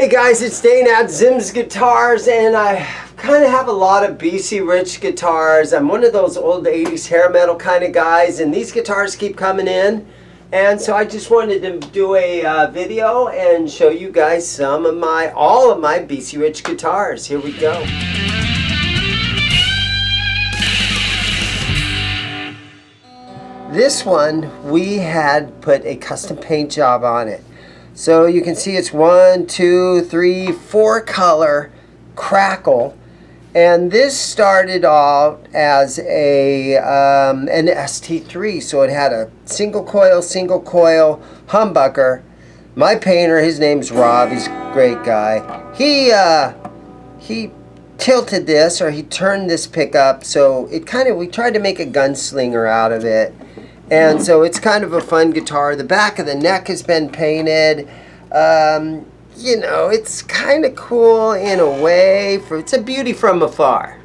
Hey guys, it's Dane at ZIMM'S Guitars, and I kind of have a lot of B.C.Rich guitars. I'm one of those old 80s hair metal kind of guys, and these guitars keep coming in. And so I just wanted to do a video and show you guys all of my B.C.Rich guitars. Here we go. This one, we had put a custom paint job on it. So you can see it's 1, 2, 3, 4 color crackle, and this started out as an ST3, so it had a single coil humbucker. My painter, his name's Rob, he's a great guy. He tilted this, or he turned this pickup, so it we tried to make a gunslinger out of it. And so it's kind of a fun guitar. The back of the neck has been painted. You know, it's kind of cool in a way. It's a beauty from afar.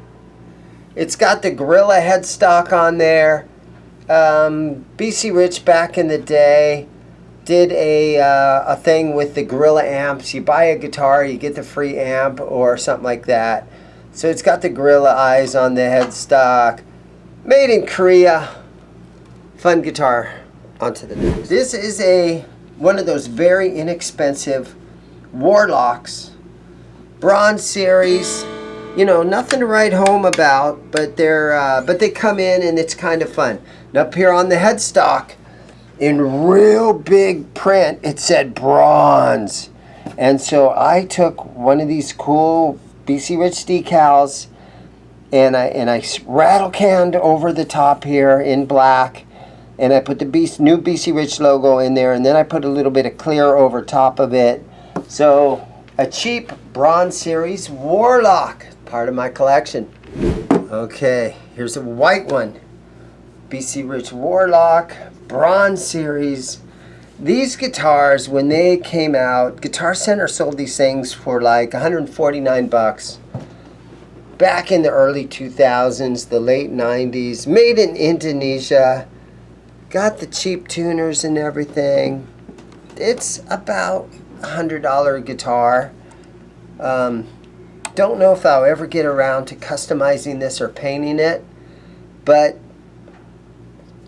It's got the Gorilla headstock on there. B.C.Rich back in the day did a thing with the Gorilla amps. You buy a guitar, you get the free amp or something like that. So it's got the Gorilla eyes on the headstock. Made in Korea. Fun guitar. Onto the next. This is one of those very inexpensive Warlocks Bronze Series. You know, nothing to write home about, but they come in and it's kind of fun. And up here on the headstock, in real big print, it said bronze. And so I took one of these cool B.C.Rich decals and I rattle canned over the top here in black. And I put the new B.C.Rich logo in there, and then I put a little bit of clear over top of it. So, a cheap Bronze Series Warlock, part of my collection. Okay, here's a white one. B.C.Rich Warlock, Bronze Series. These guitars, when they came out, Guitar Center sold these things for like 149 bucks. Back in the early 2000s, the late 90s, made in Indonesia. Got the cheap tuners and everything. It's about $100 guitar. Don't know if I'll ever get around to customizing this or painting it, but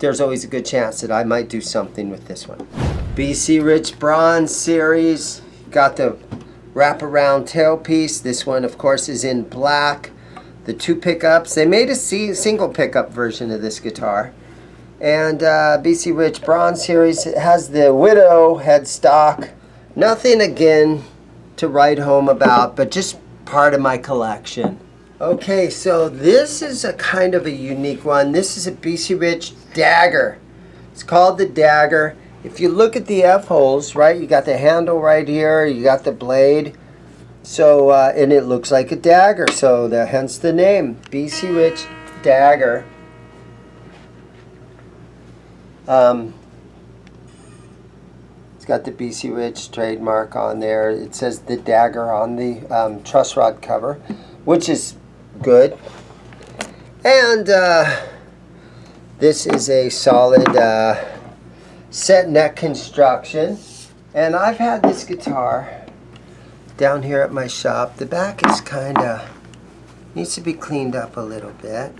there's always a good chance that I might do something with this one. B.C.Rich Bronze Series. Got the wraparound tailpiece. This one, of course, is in black. The 2 pickups. They made a single pickup version of this guitar. And B.C.Rich Bronze Series, it has the Widow headstock. Nothing, again, to write home about, but just part of my collection. Okay, so this is a kind of a unique one. This is a B.C.Rich Dagger. It's called the Dagger. If you look at the F-holes, right, you got the handle right here, you got the blade. So, and it looks like a dagger, so hence the name, B.C.Rich Dagger. It's got the B.C.Rich trademark on there. It says the Dagger on the truss rod cover, which is good. And this is a solid set neck construction. And I've had this guitar down here at my shop. The back is needs to be cleaned up a little bit.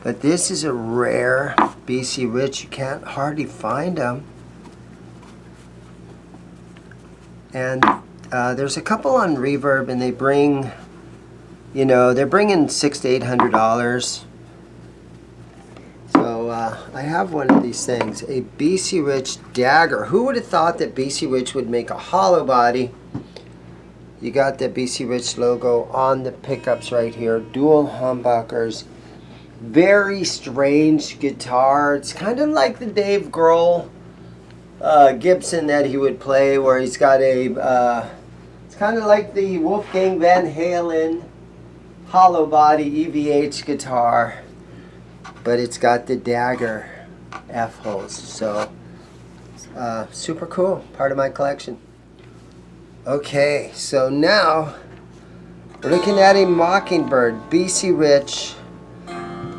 But this is a rare B.C.Rich. You can't hardly find them. And there's a couple on Reverb, and they bring, you know, they're bringing $600 to $800. So I have one of these things, a B.C.Rich Dagger. Who would have thought that B.C.Rich would make a hollow body? You got the B.C.Rich logo on the pickups right here, dual humbuckers. Very strange guitar. It's kind of like the Dave Grohl Gibson that he would play, where he's got it's kind of like the Wolfgang Van Halen hollow body EVH guitar, but it's got the Dagger F-holes. So super cool, part of my collection. Okay, so now we're looking at a Mockingbird B.C.Rich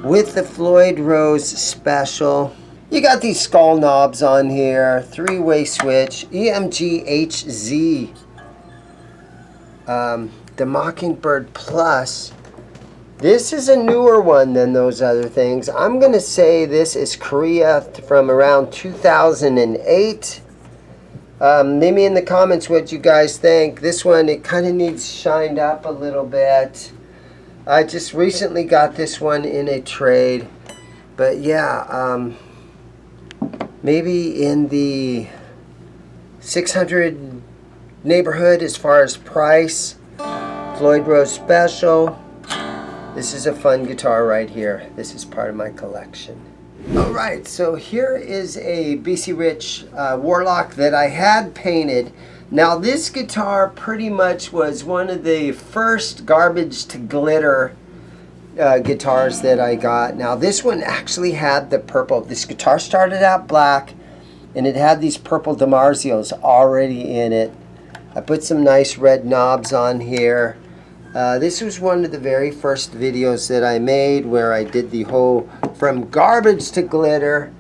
with the Floyd Rose Special. You got these skull knobs on here, 3-way switch, EMG HZ the Mockingbird Plus. This is a newer one than those other things. I'm going to say this is Korea from around 2008. Leave me in the comments what you guys think. This one, it kind of needs shined up a little bit. I just recently got this one in a trade. But yeah, maybe in the 600 neighborhood as far as price. Floyd Rose Special. This is a fun guitar right here. This is part of my collection. Alright, so here is a B.C.Rich Warlock that I had painted. Now this guitar pretty much was one of the first garbage to glitter guitars that I got. Now this one actually had the purple. This guitar started out black and it had these purple DiMarzios already in it. I put some nice red knobs on here. This was one of the very first videos that I made where I did the whole from garbage to glitter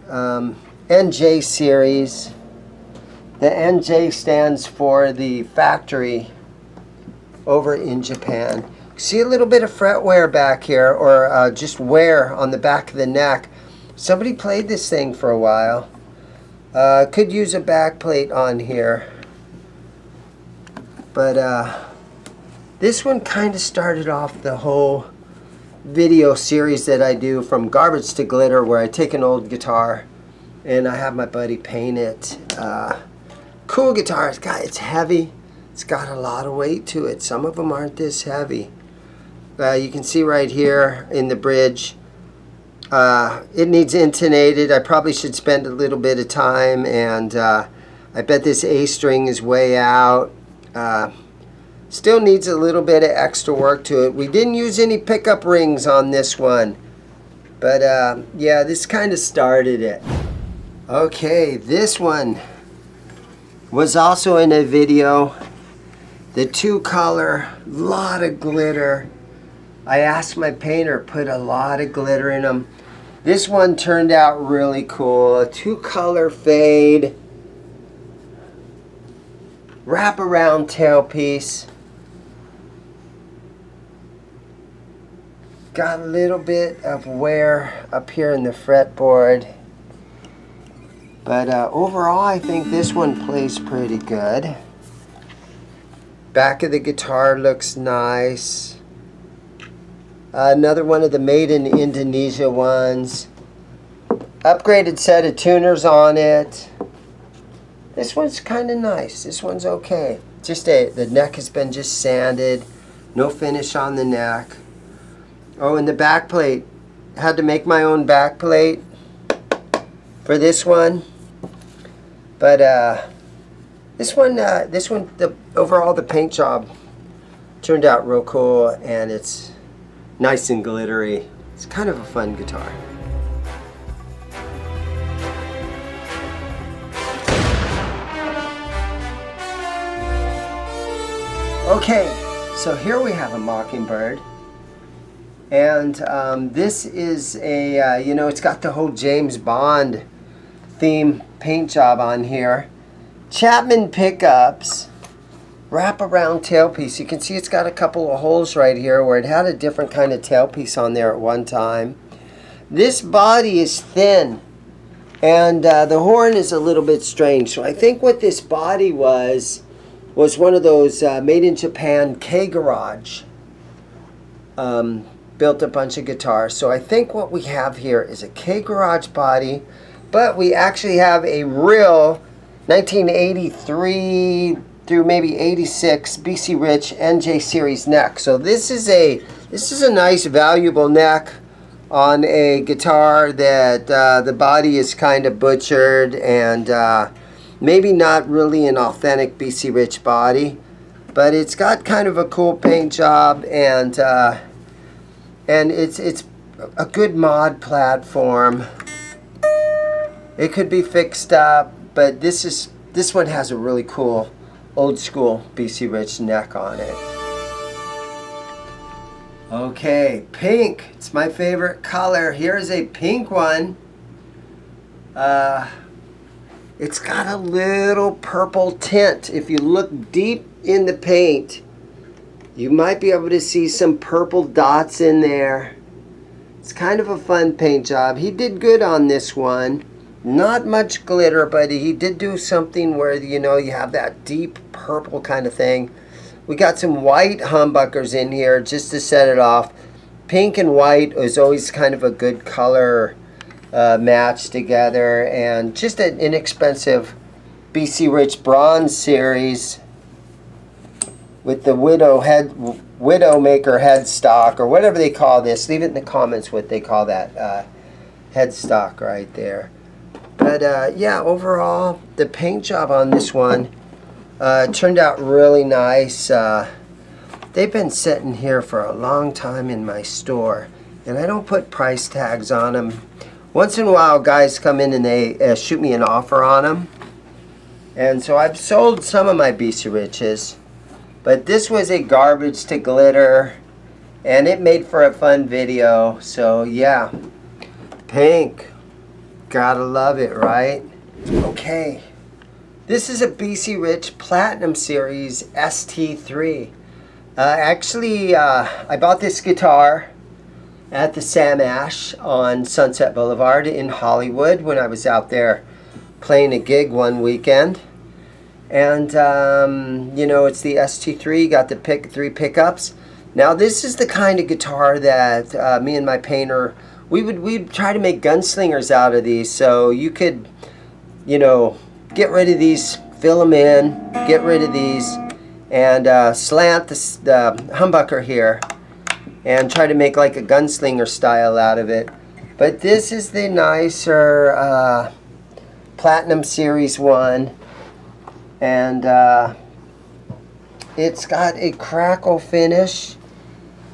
NJ series. The NJ stands for the factory over in Japan. See a little bit of fret wear back here, or just wear on the back of the neck. Somebody played this thing for a while. Could use a back plate on here. But this one kind of started off the whole video series that I do from garbage to glitter, where I take an old guitar and I have my buddy paint it. Cool guitar. It's heavy. It's got a lot of weight to it. Some of them aren't this heavy. You can see right here in the bridge, it needs intonated. I probably should spend a little bit of time, and I bet this A string is way out. Still needs a little bit of extra work to it. We didn't use any pickup rings on this one, but yeah, this kind of started it. Okay, this one was also in a video. The two color, lot of glitter. I asked my painter, put a lot of glitter in them. This one turned out really cool. A two color fade, wraparound tailpiece. Got a little bit of wear up here in the fretboard. But overall, I think this one plays pretty good. Back of the guitar looks nice. Another one of the made in Indonesia ones. Upgraded set of tuners on it. This one's kind of nice. This one's okay. Just the neck has been just sanded. No finish on the neck. Oh, and the back plate. Had to make my own back plate for this one. But overall the paint job turned out real cool, and it's nice and glittery. It's kind of a fun guitar. Okay, so here we have a Mockingbird. And this is a, it's got the whole James Bond theme paint job on here. Chapman pickups, wraparound tailpiece. You can see it's got a couple of holes right here where it had a different kind of tailpiece on there at one time. This body is thin, and the horn is a little bit strange. So I think what this body was one of those made in Japan K-Garage. Built a bunch of guitars. So I think what we have here is a K-Garage body, but we actually have a real 1983 through maybe 86 B.C.Rich NJ series neck. So this is a nice valuable neck on a guitar that the body is kind of butchered, and maybe not really an authentic B.C.Rich body, but it's got kind of a cool paint job, and it's a good mod platform. It could be fixed up, but this one has a really cool old school B.C.Rich neck on it. Okay, pink. It's my favorite color. Here's a pink one. It's got a little purple tint. If you look deep in the paint, you might be able to see some purple dots in there. It's kind of a fun paint job. He did good on this one. Not much glitter, but he did do something where, you know, you have that deep purple kind of thing. We got some white humbuckers in here just to set it off. Pink and white is always kind of a good color match together. And just an inexpensive B.C.Rich Bronze series with the Widowmaker headstock, or whatever they call this. Leave it in the comments what they call that headstock right there. But yeah, overall, the paint job on this one turned out really nice. They've been sitting here for a long time in my store, and I don't put price tags on them. Once in a while, guys come in and they shoot me an offer on them. And so I've sold some of my B.C.Riches. But this was a garbage to glitter, and it made for a fun video. So yeah, pink, gotta love it, right? Okay, this is a B.C.Rich Platinum Series ST3. Actually, I bought this guitar at the Sam Ash on Sunset Boulevard in Hollywood when I was out there playing a gig one weekend. And you know, it's the ST3, got the 3 pickups. Now this is the kind of guitar that me and my painter, we'd try to make gunslingers out of these. So you could, you know, get rid of these, fill them in, get rid of these, and slant the humbucker here and try to make like a gunslinger style out of it. But this is the nicer Platinum Series 1. And it's got a crackle finish,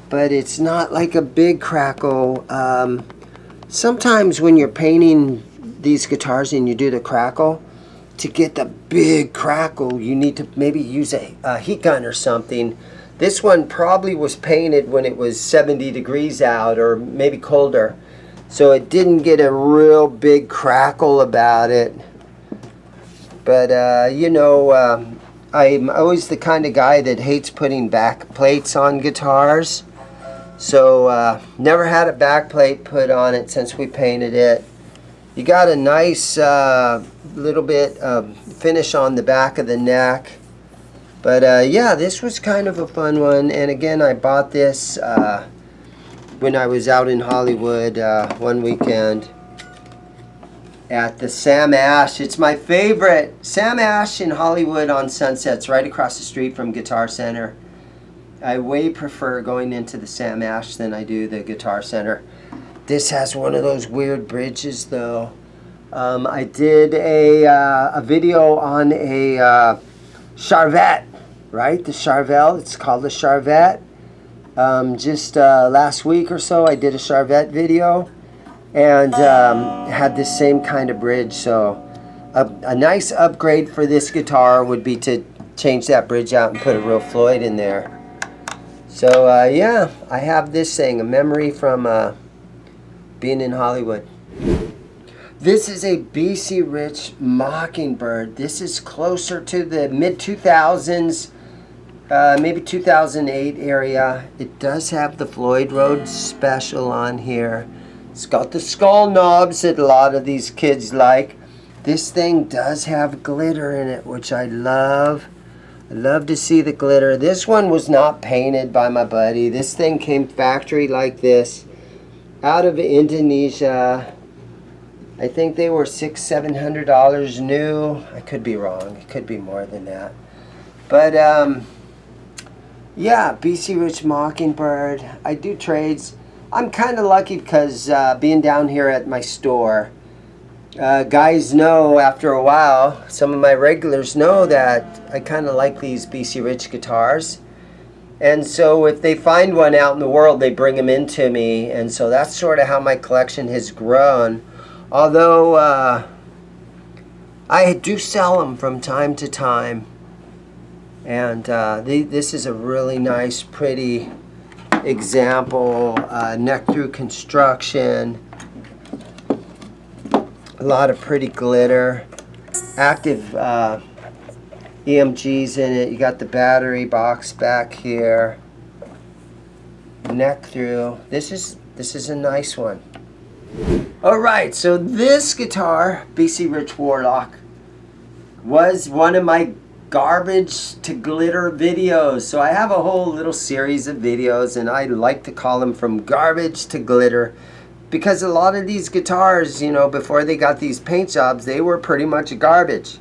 but it's not like a big crackle. Sometimes when you're painting these guitars and you do the crackle, to get the big crackle, you need to maybe use a heat gun or something. This one probably was painted when it was 70 degrees out, or maybe colder, so it didn't get a real big crackle about it. But, you know, I'm always the kind of guy that hates putting back plates on guitars. So, never had a back plate put on it since we painted it. You got a nice little bit of finish on the back of the neck. But, yeah, this was kind of a fun one. And, again, I bought this when I was out in Hollywood one weekend at the Sam Ash. It's my favorite. Sam Ash in Hollywood on Sunset's right across the street from Guitar Center. I way prefer going into the Sam Ash than I do the Guitar Center. This has one of those weird bridges though. I did a video on a Charvette, right? The Charvel, it's called a Charvette. Just last week or so I did a Charvette video. And had this same kind of bridge. So a nice upgrade for this guitar would be to change that bridge out and put a real Floyd in there. So yeah, I have this thing, a memory from being in Hollywood. This is a B.C.Rich Mockingbird. This is closer to the mid-2000s, maybe 2008 area. It does have the Floyd Rhodes Special on here. It's got the skull knobs that a lot of these kids like. This thing does have glitter in it, which I love. I love to see the glitter. This one was not painted by my buddy. This thing came factory like this out of Indonesia. I think they were $600-700 new. I could be wrong. It could be more than that. But yeah, B.C.Rich Mockingbird. I do trades. I'm kind of lucky because being down here at my store, guys know after a while, some of my regulars know that I kind of like these B.C.Rich guitars. And so if they find one out in the world, they bring them into me. And so that's sort of how my collection has grown. Although I do sell them from time to time. And this is a really nice, pretty example. Neck through construction. A lot of pretty glitter. active EMGs in it. You got the battery box back here. Neck through. This is a nice one. Alright, so this guitar, B.C.Rich Warlock, was one of my garbage to glitter videos. So I have a whole little series of videos, and I like to call them from garbage to glitter, because a lot of these guitars, you know, before they got these paint jobs, they were pretty much garbage.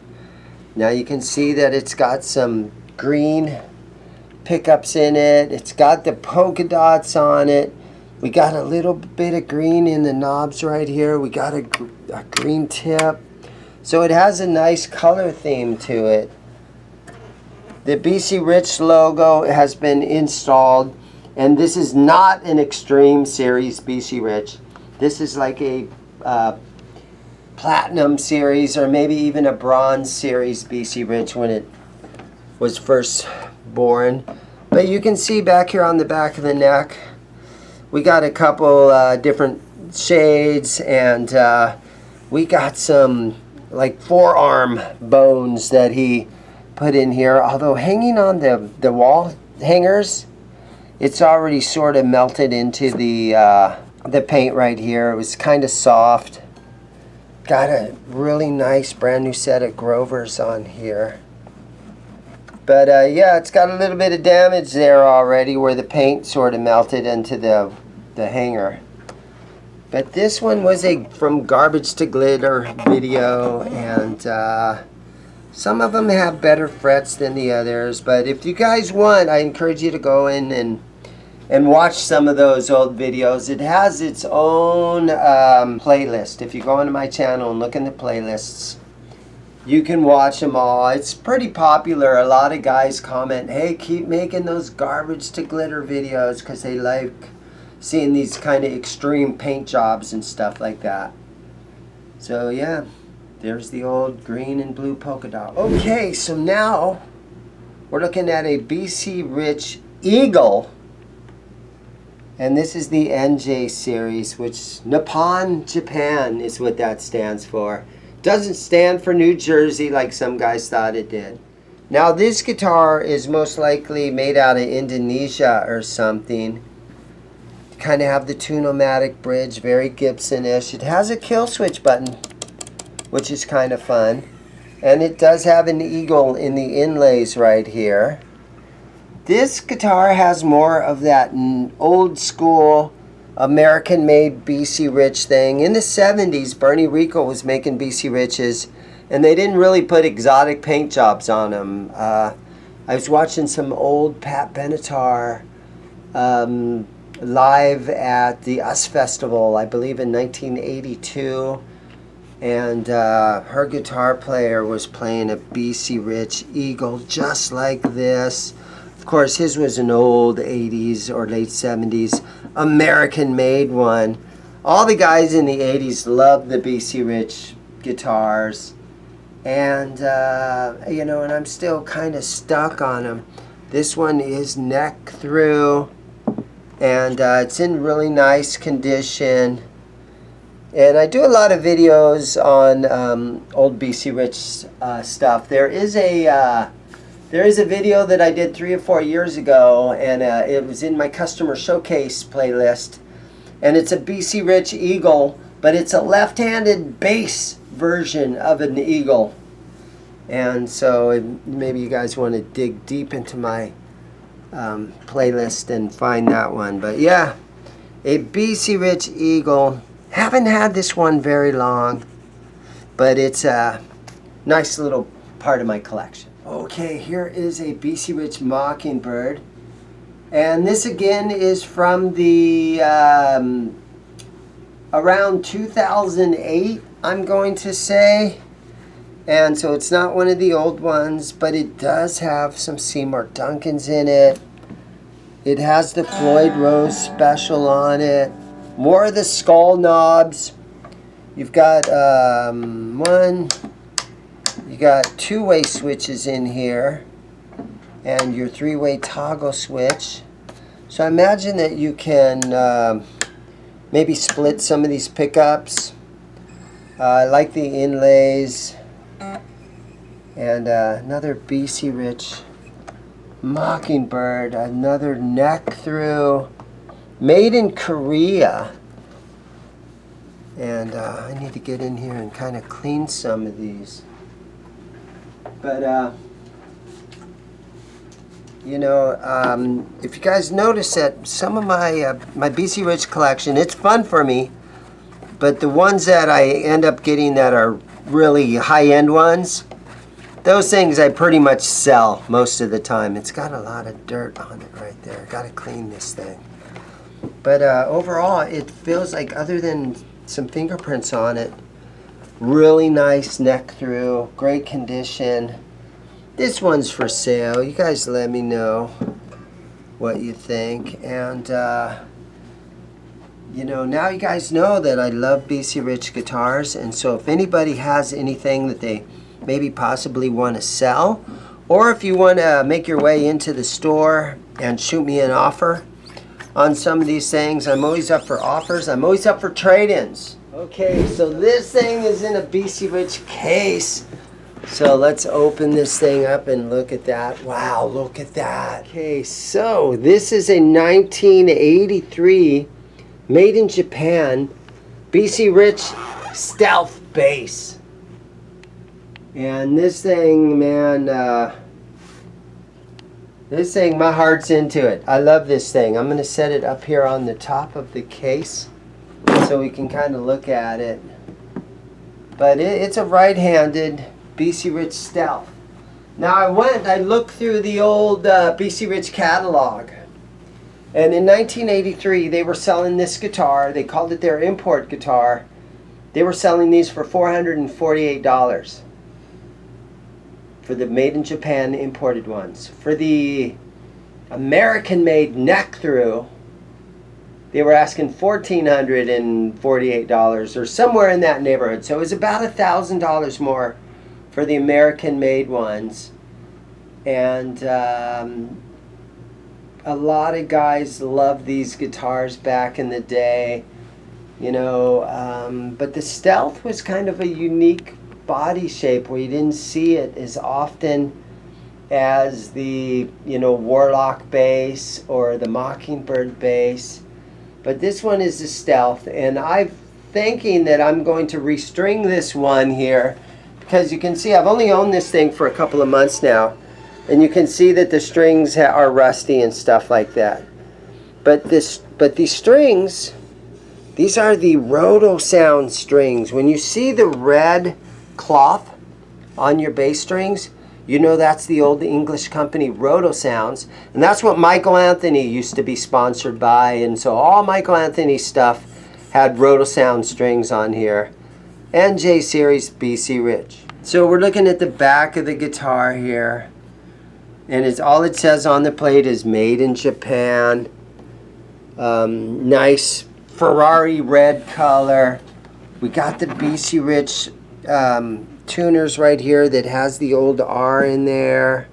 Now you can see that it's got some green pickups in it. It's got the polka dots on it. We got a little bit of green in the knobs right here. We got a green tip. So it has a nice color theme to it. The B.C.Rich logo has been installed, and this is not an Extreme Series B.C.Rich. This is like a Platinum Series, or maybe even a Bronze Series B.C.Rich when it was first born. But you can see back here on the back of the neck, we got a couple different shades, and we got some like forearm bones that he put in here. Although hanging on the wall hangers, it's already sort of melted into the paint right here. It was kind of soft. Got a really nice brand new set of Grovers on here. But yeah, it's got a little bit of damage there already where the paint sort of melted into the hanger. But this one was a from garbage to glitter video, and some of them have better frets than the others. But if you guys want, I encourage you to go in and watch some of those old videos. It has its own playlist. If you go into my channel and look in the playlists, you can watch them all. It's pretty popular. A lot of guys comment, hey, keep making those garbage to glitter videos, because they like seeing these kind of extreme paint jobs and stuff like that. So yeah, there's the old green and blue polka dot. Okay, so now we're looking at a B.C.Rich Eagle. And this is the NJ series, which Nippon Japan is what that stands for. Doesn't stand for New Jersey like some guys thought it did. Now this guitar is most likely made out of Indonesia or something. Kind of have the Tune-O-Matic bridge, very Gibson-ish. It has a kill switch button, which is kind of fun. And it does have an eagle in the inlays right here. This guitar has more of that old school American-made B.C.Rich thing. In the 70s, Bernie Rico was making B.C.Riches, and they didn't really put exotic paint jobs on them. I was watching some old Pat Benatar live at the US Festival, I believe in 1982, and her guitar player was playing a B.C.Rich Eagle just like this. Of course, his was an old 80s or late 70s American-made one. All the guys in the 80s loved the B.C.Rich guitars. And, you know, and I'm still kind of stuck on them. This one is neck through, and it's in really nice condition. And I do a lot of videos on old B.C.Rich stuff. There is a video that I did 3 or 4 years ago, and it was in my customer showcase playlist. And it's a B.C.Rich Eagle, but it's a left-handed bass version of an Eagle. And so maybe you guys want to dig deep into my playlist and find that one. But yeah, a B.C.Rich Eagle. Haven't had this one very long, but it's a nice little part of my collection. Okay, here is a B.C.Rich Mockingbird, and this again is from the around 2008, I'm going to say, and so it's not one of the old ones, but it does have some Seymour Duncans in it. It has the Floyd Rose Special on it, more of the skull knobs. You've got you got 2-way switches in here, and your 3-way toggle switch. So I imagine that you can maybe split some of these pickups. I like the inlays. And another B.C.Rich Mockingbird, another neck through, made in Korea. And I need to get in here and kind of clean some of these. But you know, if you guys notice that some of my my B.C.Rich collection, it's fun for me, but the ones that I end up getting that are really high-end ones, those things I pretty much sell most of the time. It's got a lot of dirt on it right there. Got to clean this thing. But overall, it feels like, other than some fingerprints on it, really nice neck through, great condition. This one's for sale. You guys let me know what you think. And you know, now you guys know that I love B.C.Rich guitars, and so if anybody has anything that they maybe possibly want to sell, or if you want to make your way into the store and shoot me an offer on some of these things, I'm always up for offers. I'm always up for trade-ins. Okay, so this thing is in a B.C.Rich case. So let's open this thing up and look at that. Wow, look at that. Okay, so this is a 1983 made in Japan B.C.Rich Stealth bass. And this thing, man, this thing, my heart's into it. I love this thing. I'm going to set it up here on the top of the case so we can kind of look at it. But it's a right-handed B.C.Rich Stealth. Now I looked through the old B.C.Rich catalog, and in 1983 they were selling this guitar. They called it their import guitar. They were selling these for $448 for the made in Japan imported ones. For the American made neck through, they were asking $1,448 or somewhere in that neighborhood. So it was about $1,000 more for the American made ones. And a lot of guys loved these guitars back in the day, you know, but the Stealth was kind of a unique body shape where you didn't see it as often as the, you know, Warlock bass or the Mockingbird bass. But this one is the Stealth, and I'm thinking that I'm going to restring this one here, because you can see I've only owned this thing for a couple of months now, and you can see that the strings are rusty and stuff like that. But these strings, these are the Roto Sound strings. When you see the red cloth on your bass strings, you know that's the old English company Roto Sounds, and that's what Michael Anthony used to be sponsored by. And so all Michael Anthony stuff had Roto Sound strings on here, and J Series B.C.Rich. So we're looking at the back of the guitar here, and it's all it says on the plate is made in Japan. Nice Ferrari red color. We got the B.C.Rich tuners right here that has the old R in there.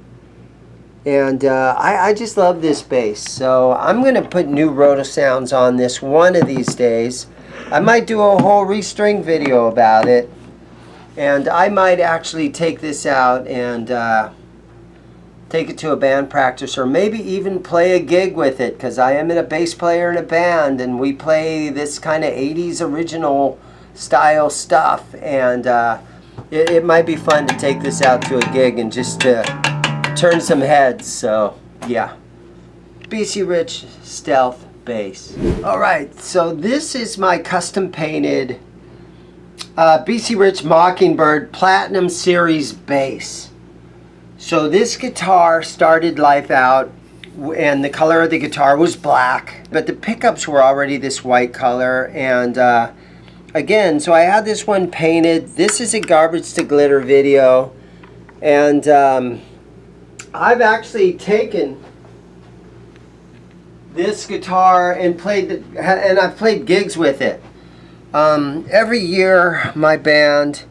And I just love this bass. So I'm going to put new Roto Sounds on this one of these days. I might do a whole restring video about it. And I might actually take this out and take it to a band practice, or maybe even play a gig with it, because I am a bass player in a band and we play this kind of 80s original style stuff. And it might be fun to take this out to a gig and just to turn some heads. So yeah, B.C.Rich Stealth bass. Alright, so this is my custom painted B.C.Rich Mockingbird Platinum Series bass. So this guitar started life out, and the color of the guitar was black, but the pickups were already this white color. And again, so I had this one painted. This is a Garbage to Glitter video, and I've actually taken this guitar and I've played gigs with it. Every year, my band,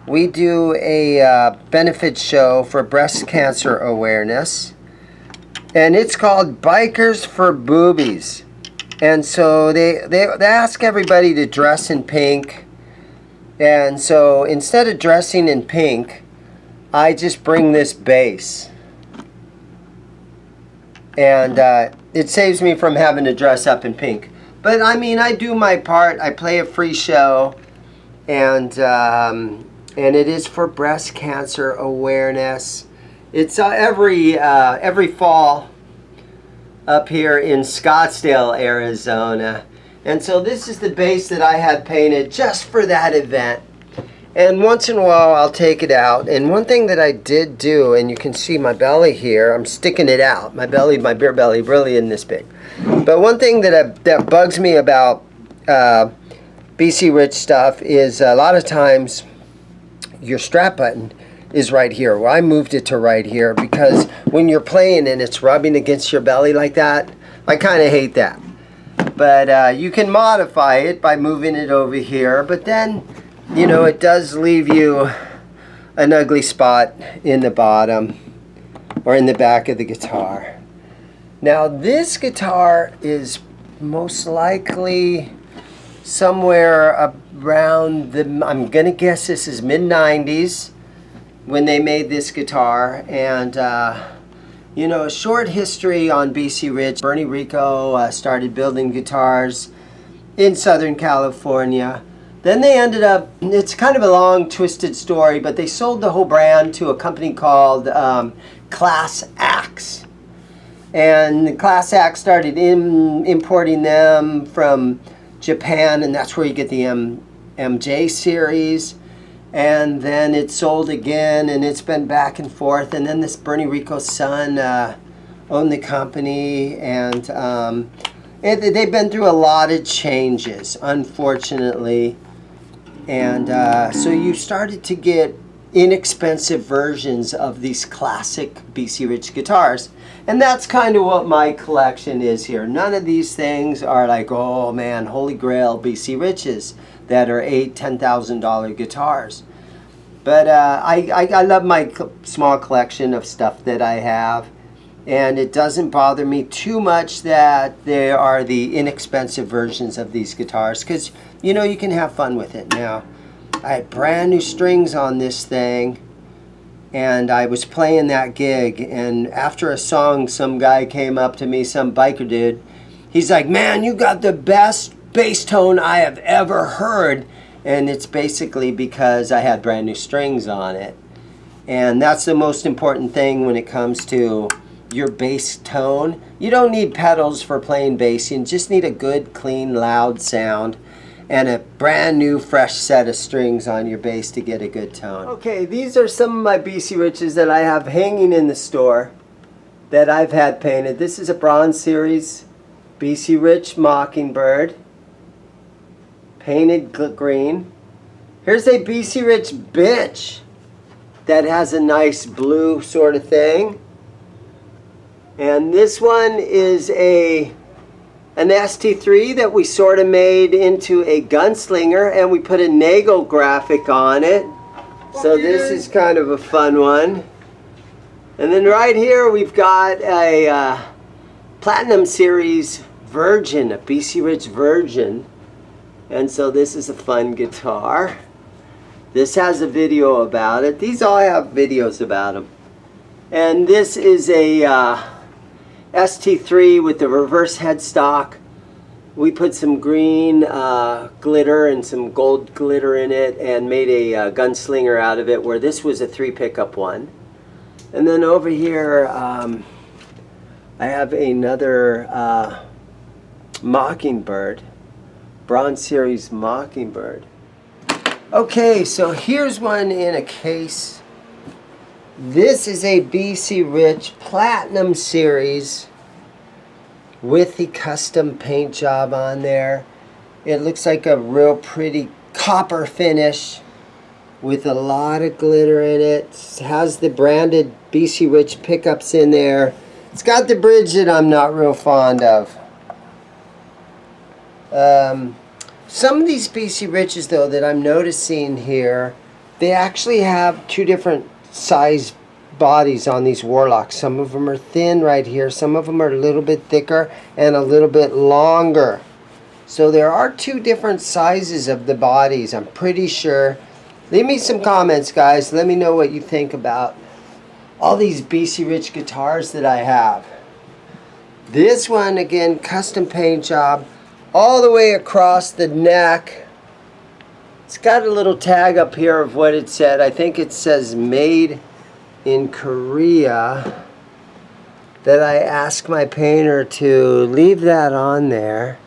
we do a benefit show for breast cancer awareness, and it's called Bikers for Boobies. And so they ask everybody to dress in pink. And so instead of dressing in pink, I just bring this bass. And it saves me from having to dress up in pink. But I mean, I do my part. I play a free show. And it is for breast cancer awareness. It's every fall up here in Scottsdale, Arizona. And so this is the bass that I had painted just for that event. And once in a while I'll take it out. And one thing that I did do, and you can see my belly here, I'm sticking it out. My belly, my beer belly, really isn't this big. But one thing that bugs me about B.C.Rich stuff is a lot of times your strap button is right here. Well, I moved it to right here because when you're playing and it's rubbing against your belly like that, I kind of hate that. But you can modify it by moving it over here. But then, you know, it does leave you an ugly spot in the bottom or in the back of the guitar. Now, this guitar is most likely somewhere around the, I'm going to guess this is mid-90s when they made this guitar. And, you know, a short history on B.C.Rich. Bernie Rico started building guitars in Southern California. Then they ended up, it's kind of a long, twisted story, but they sold the whole brand to a company called Class Axe. And Class Axe started importing them from Japan, and that's where you get the MJ series. And then it sold again, and it's been back and forth. And then this Bernie Rico's son owned the company, and they've been through a lot of changes, unfortunately. And so you started to get inexpensive versions of these classic B.C.Rich guitars. And that's kind of what my collection is here. None of these things are like, oh man, holy grail B.C.Riches that are $8,000, $10,000 guitars. But I love my small collection of stuff that I have. And it doesn't bother me too much that there are the inexpensive versions of these guitars, because, you know, you can have fun with it. Now, I had brand new strings on this thing, and I was playing that gig, and after a song, some guy came up to me, some biker dude. He's like, man, you got the best bass tone I have ever heard. And it's basically because I had brand new strings on it. And that's the most important thing when it comes to your bass tone. You don't need pedals for playing bass. You just need a good, clean, loud sound and a brand new, fresh set of strings on your bass to get a good tone. Okay, these are some of my B.C.Riches that I have hanging in the store that I've had painted. This is a Bronze Series B.C.Rich Mockingbird, painted green. Here's a B.C.Rich Bitch that has a nice blue sort of thing. And this one is an ST3 that we sort of made into a gunslinger, and we put a Nagel graphic on it. So this is kind of a fun one. And then right here we've got a Platinum Series Virgin, a B.C.Rich Virgin. And so this is a fun guitar. This has a video about it. These all have videos about them. And this is a ST3 with the reverse headstock. We put some green glitter and some gold glitter in it and made a gunslinger out of it, where this was a 3-pickup one. And then over here I have another Mockingbird, Bronze Series Mockingbird. Okay, so here's one in a case. This is a B.C.Rich Platinum Series with the custom paint job on there. It looks like a real pretty copper finish with a lot of glitter in it. It has the branded B.C.Rich pickups in there. It's got the bridge that I'm not real fond of. Some of these B.C.Riches, though, that I'm noticing here, they actually have two different size bodies on these Warlocks. Some of them are thin right here. Some of them are a little bit thicker and a little bit longer. So there are two different sizes of the bodies. I'm pretty sure Leave me some comments, guys. Let me know what you think about all these B.C.Rich guitars that I have. This one, again, custom paint job all the way across the neck. It's got a little tag up here of what it said. I think it says made in Korea. That I asked my painter to leave that on there.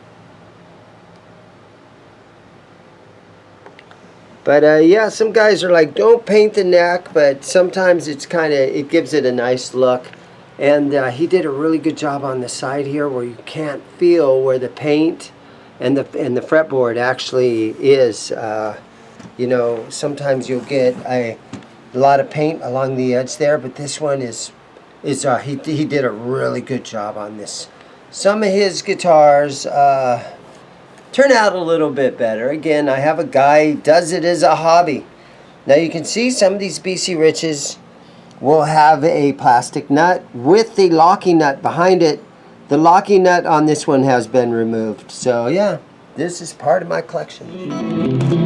But yeah, some guys are like, don't paint the neck, but sometimes it's it gives it a nice look. And he did a really good job on the side here where you can't feel where the paint and the fretboard actually is. You know, sometimes you'll get a lot of paint along the edge there, but this one he did a really good job on this. Some of his guitars turn out a little bit better. Again, I have a guy who does it as a hobby. Now you can see some of these B.C.Riches will have a plastic nut with the locking nut behind it. The locking nut on this one has been removed. So yeah, this is part of my collection.